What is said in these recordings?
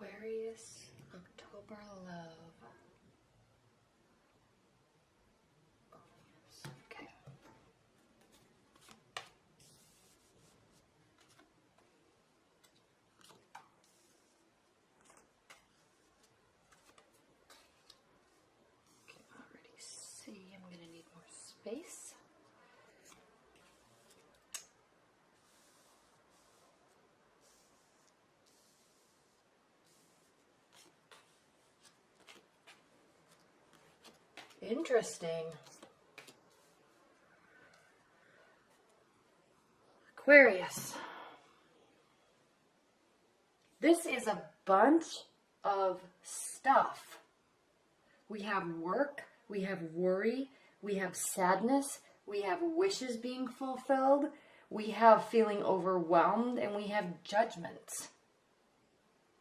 Aquarius, October love. Okay. Can already see I'm going to need more space. Interesting. Aquarius. This is a bunch of stuff. We have work, we have worry, we have sadness, we have wishes being fulfilled, we have feeling overwhelmed, and we have judgments.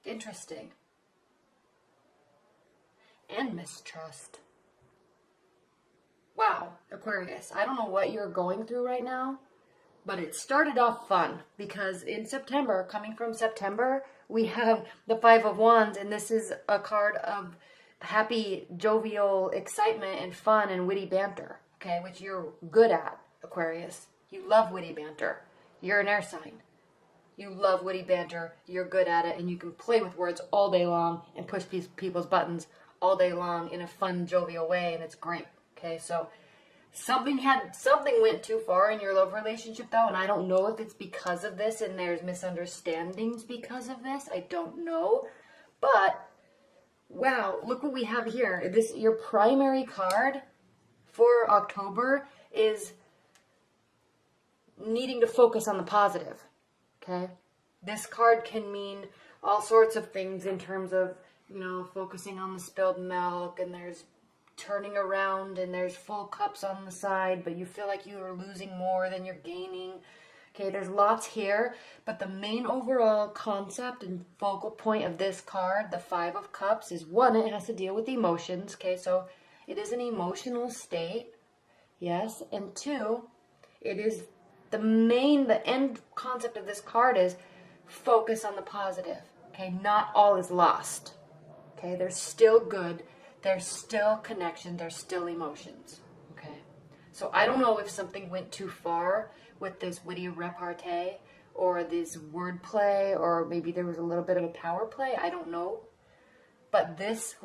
Interesting. And mistrust. Wow, Aquarius, I don't know what you're going through right now, but it started off fun because in September, coming from September, we have the Five of Wands, and this is a card of happy, jovial excitement and fun and witty banter, okay, which you're good at, Aquarius. You love witty banter. You're an air sign. You love witty banter, you're good at it, and you can play with words all day long and push people's buttons all day long in a fun, jovial way, and it's great. Okay, so something went too far in your love relationship, though, and I don't know if it's because of this and there's misunderstandings because of this. I don't know, but wow, look what we have here. Your primary card for October is needing to focus on the positive. Okay, this card can mean all sorts of things in terms of, you know, focusing on the spilled milk, and there's turning around and there's full cups on the side, but you feel like you are losing more than you're gaining. Okay, there's lots here, but the main overall concept and focal point of this card, the Five of Cups, is one, it has to deal with emotions. Okay, so it is an emotional state, yes, and two, it is the end concept of this card is focus on the positive. Okay, not all is lost. Okay, there's still good, there's still connection, there's still emotions. Okay, so I don't know if something went too far with this witty repartee or this wordplay, or maybe there was a little bit of a power play. I don't know, but this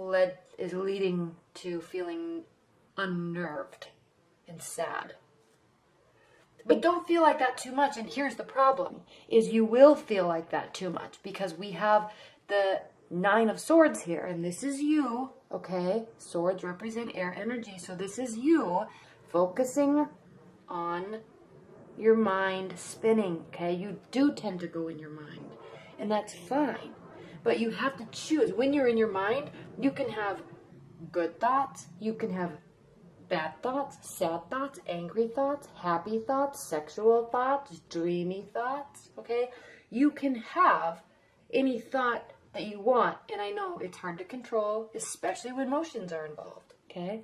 is leading to feeling unnerved and sad. But don't feel like that too much. And here's the problem, is you will feel like that too much because we have the Nine of Swords here. And this is you, okay? Swords represent air energy. So this is you focusing on your mind spinning, okay? You do tend to go in your mind. And that's fine. But you have to choose. When you're in your mind, you can have good thoughts. You can have bad thoughts, sad thoughts, angry thoughts, happy thoughts, sexual thoughts, dreamy thoughts, okay? You can have any thought that you want, and I know it's hard to control, especially when emotions are involved, okay?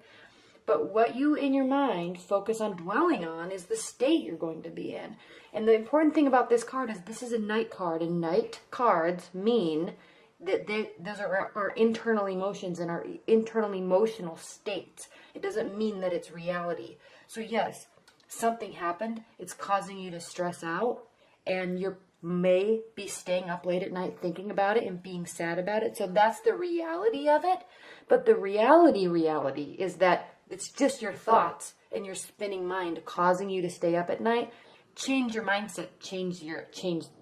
But what you in your mind focus on dwelling on is the state you're going to be in. And the important thing about this card is this is a night card, and night cards mean that those are our internal emotions and our internal emotional states. It doesn't mean that it's reality. So yes, something happened. It's causing you to stress out, and you may be staying up late at night thinking about it and being sad about it. So that's the reality of it. But the reality is that it's just your thoughts and your spinning mind causing you to stay up at night. Change your mindset, change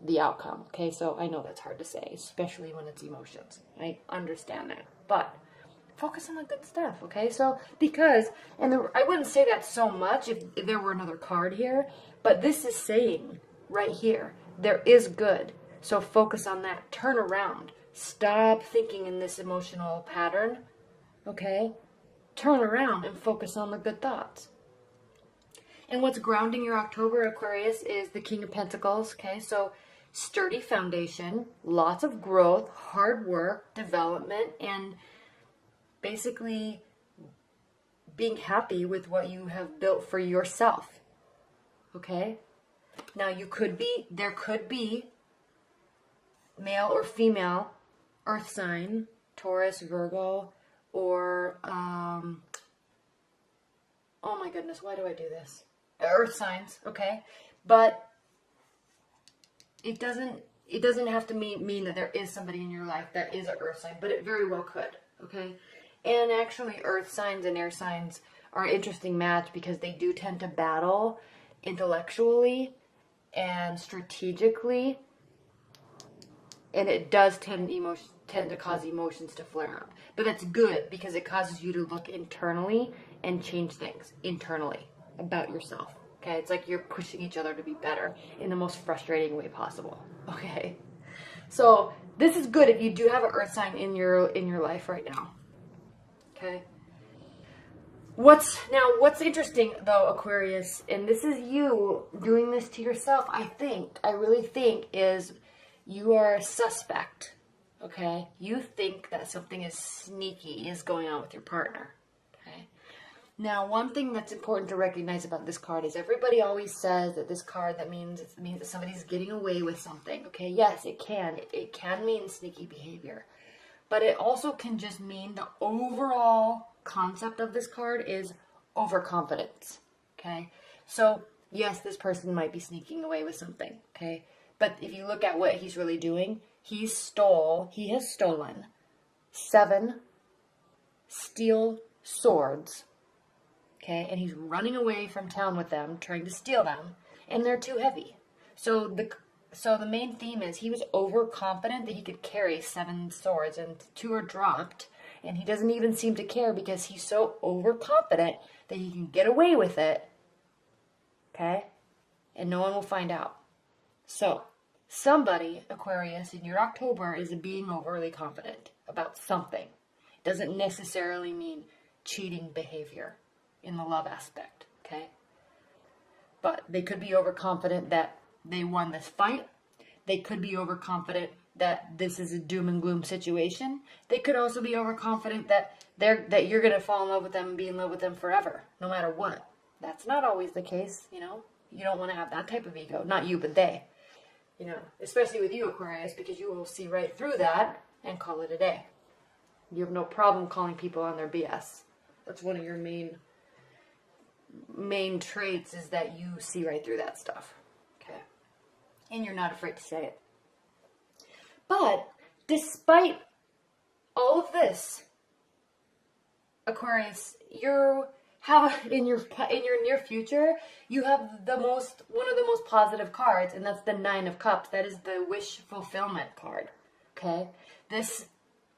the outcome. Okay, so I know that's hard to say, especially when it's emotions. I understand that, but focus on the good stuff. Okay, so I wouldn't say that so much if there were another card here, but this is saying right here there is good. So focus on that. Turn around. Stop thinking in this emotional pattern. Okay, turn around and focus on the good thoughts. And what's grounding your October, Aquarius, is the King of Pentacles, okay? So sturdy foundation, lots of growth, hard work, development, and basically being happy with what you have built for yourself, okay? Now there could be male or female earth sign, Taurus, Virgo, or, oh my goodness, why do I do this? Earth signs, okay? But it doesn't have to mean that there is somebody in your life that is an earth sign, but it very well could, okay? And actually, earth signs and air signs are an interesting match because they do tend to battle intellectually and strategically, and it does tend to cause emotions to flare up. But that's good because it causes you to look internally and change things internally about yourself. Okay, it's like you're pushing each other to be better in the most frustrating way possible. Okay, so this is good if you do have an earth sign in your life right now. Okay. What's interesting though, Aquarius, and this is you doing this to yourself, I really think, is you are a suspect. Okay? You think that something is sneaky is going on with your partner. Okay? Now, one thing that's important to recognize about this card is everybody always says that this card that means that somebody's getting away with something. Okay? Yes, it can. It can mean sneaky behavior. But it also can just mean the overall concept of this card is overconfidence. Okay? So, yes, this person might be sneaking away with something. Okay? But if you look at what he's really doing, he has stolen 7 steel swords. Okay? And he's running away from town with them, trying to steal them, and they're too heavy. So the main theme is he was overconfident that he could carry 7 swords, and 2 are dropped, and he doesn't even seem to care because he's so overconfident that he can get away with it, okay? And no one will find out. So, somebody, Aquarius, in your October is being overly confident about something. It doesn't necessarily mean cheating behavior in the love aspect, okay? But they could be overconfident that they won this fight. They could be overconfident that this is a doom and gloom situation. They could also be overconfident that you're going to fall in love with them and be in love with them forever, no matter what. That's not always the case, you know. You don't want to have that type of ego. Not you, but they. You know, especially with you, Aquarius, because you will see right through that and call it a day. You have no problem calling people on their BS. That's one of your main traits, is that you see right through that stuff. Okay. And you're not afraid to say it. But despite all of this, Aquarius, in your near future, you have one of the most positive cards, and that's the 9 of Cups. That is the wish fulfillment card. Okay? This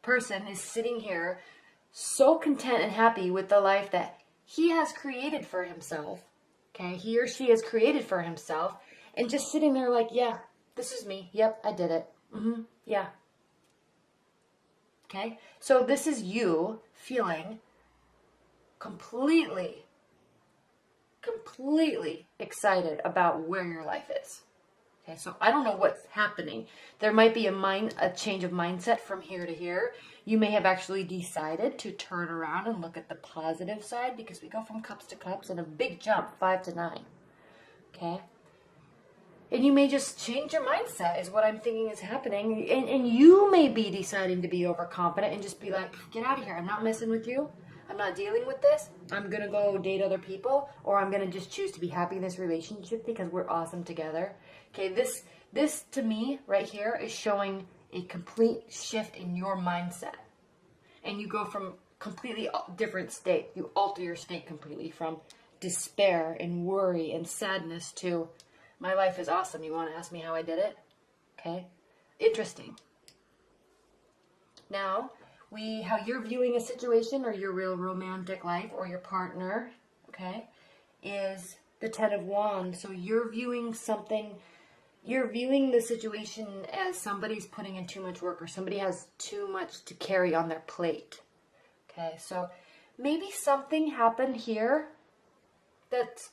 person is sitting here so content and happy with the life that he has created for himself. Okay? He or she has created for himself, and just sitting there like, yeah, this is me. Yep, I did it. Yeah. Okay? So this is you feeling completely excited about where your life is. Okay, so I don't know what's happening. There might be a change of mindset from here to here. You may have actually decided to turn around and look at the positive side, because we go from cups to cups in a big jump, 5 to 9. Okay? And you may just change your mindset, is what I'm thinking is happening. And you may be deciding to be overconfident and just be like, get out of here. I'm not messing with you. I'm not dealing with this. I'm going to go date other people, or I'm going to just choose to be happy in this relationship because we're awesome together. Okay, this to me right here is showing a complete shift in your mindset. And you go from completely different state. You alter your state completely from despair and worry and sadness to, my life is awesome. You want to ask me how I did it? Okay, interesting. Now, how you're viewing a situation, or your real romantic life, or your partner, okay, is the 10 of Wands. So you're viewing the situation as somebody's putting in too much work, or somebody has too much to carry on their plate. Okay, so maybe something happened here that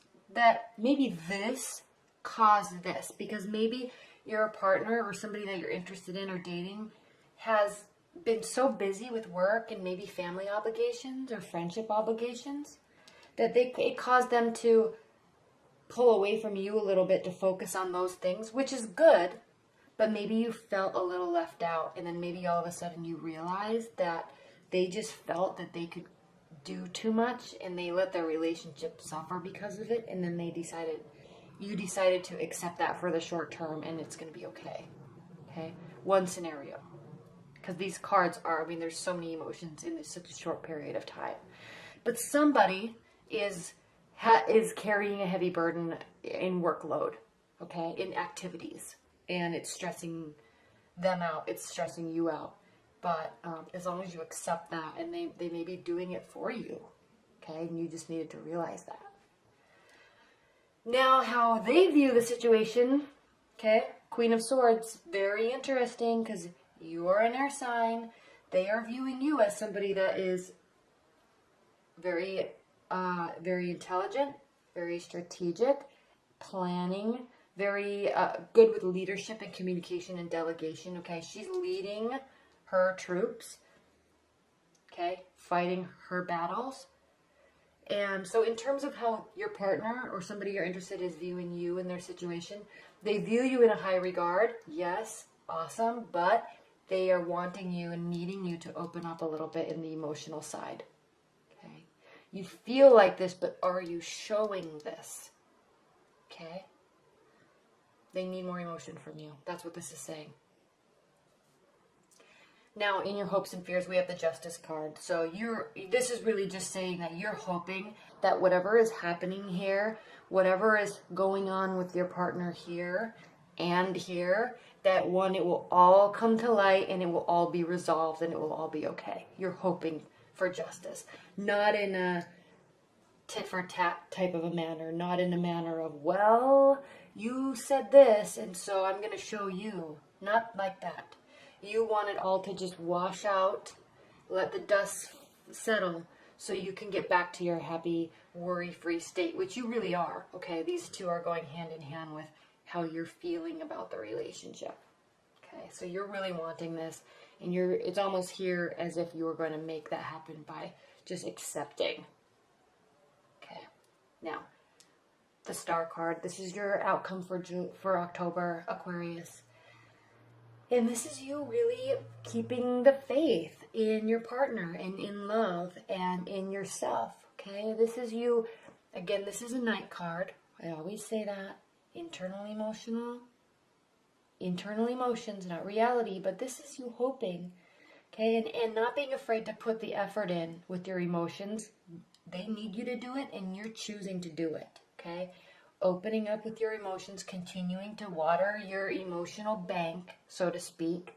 maybe this caused this, because maybe your partner or somebody that you're interested in or dating has been so busy with work and maybe family obligations or friendship obligations that it caused them to pull away from you a little bit to focus on those things, which is good, but maybe you felt a little left out, and then maybe all of a sudden you realized that they just felt that they could do too much, and they let their relationship suffer because of it, and then you decided to accept that for the short term, and it's going to be okay. Okay? One scenario. Because these cards are, I mean, there's so many emotions in such a short period of time. But somebody is carrying a heavy burden in workload, okay, in activities, and it's stressing them out, it's stressing you out. But as long as you accept that, and they may be doing it for you, okay, and you just needed to realize that. Now, how they view the situation, okay, Queen of Swords, very interesting, because you are an air sign. They are viewing you as somebody that is very intelligent, very strategic, planning, very good with leadership and communication and delegation. Okay, she's leading her troops. Okay, fighting her battles. And so in terms of how your partner or somebody you're interested in is viewing you in their situation, they view you in a high regard. Yes, awesome, but they are wanting you and needing you to open up a little bit in the emotional side. Okay? You feel like this, but are you showing this? Okay? They need more emotion from you. That's what this is saying. Now, in your hopes and fears, we have the Justice card. So this is really just saying that you're hoping that whatever is happening here, whatever is going on with your partner here and here, that one, it will all come to light and it will all be resolved and it will all be okay. You're hoping for justice. Not in a tit for tat type of a manner. Not in a manner of, well, you said this and so I'm going to show you. Not like that. You want it all to just wash out, let the dust settle, so you can get back to your happy, worry-free state, which you really are, okay? These two are going hand in hand with how you're feeling about the relationship, okay? So you're really wanting this, and it's almost here as if you were going to make that happen by just accepting, okay? Now, the Star card, this is your outcome for October, Aquarius. And this is you really keeping the faith in your partner and in love and in yourself, okay? This is you, again, this is a Knight card. I always say that. Internal emotions, not reality, but this is you hoping, okay? And not being afraid to put the effort in with your emotions. They need you to do it, and you're choosing to do it, okay? Opening up with your emotions, continuing to water your emotional bank, so to speak,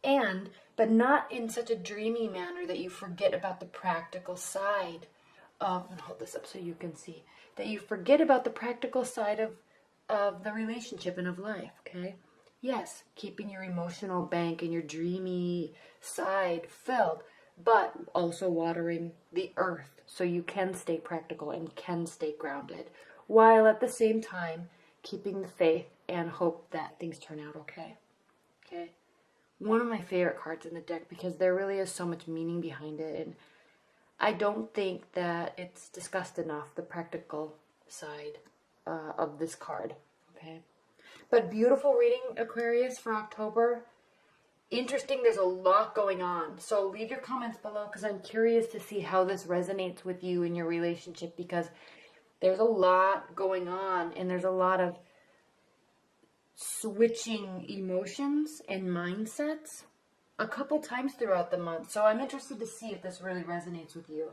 but not in such a dreamy manner that you forget about the practical side of, and hold this up so you can see, that you forget about the practical side of the relationship and of life, okay? Yes, keeping your emotional bank and your dreamy side filled, but also watering the earth so you can stay practical and can stay grounded, while at the same time keeping the faith and hope that things turn out okay. Okay? One of my favorite cards in the deck because there really is so much meaning behind it, and I don't think that it's discussed enough, the practical side of this card. Okay? But beautiful reading, Aquarius, for October. Interesting, there's a lot going on. So leave your comments below because I'm curious to see how this resonates with you in your relationship, because there's a lot going on, and there's a lot of switching emotions and mindsets a couple times throughout the month. So I'm interested to see if this really resonates with you.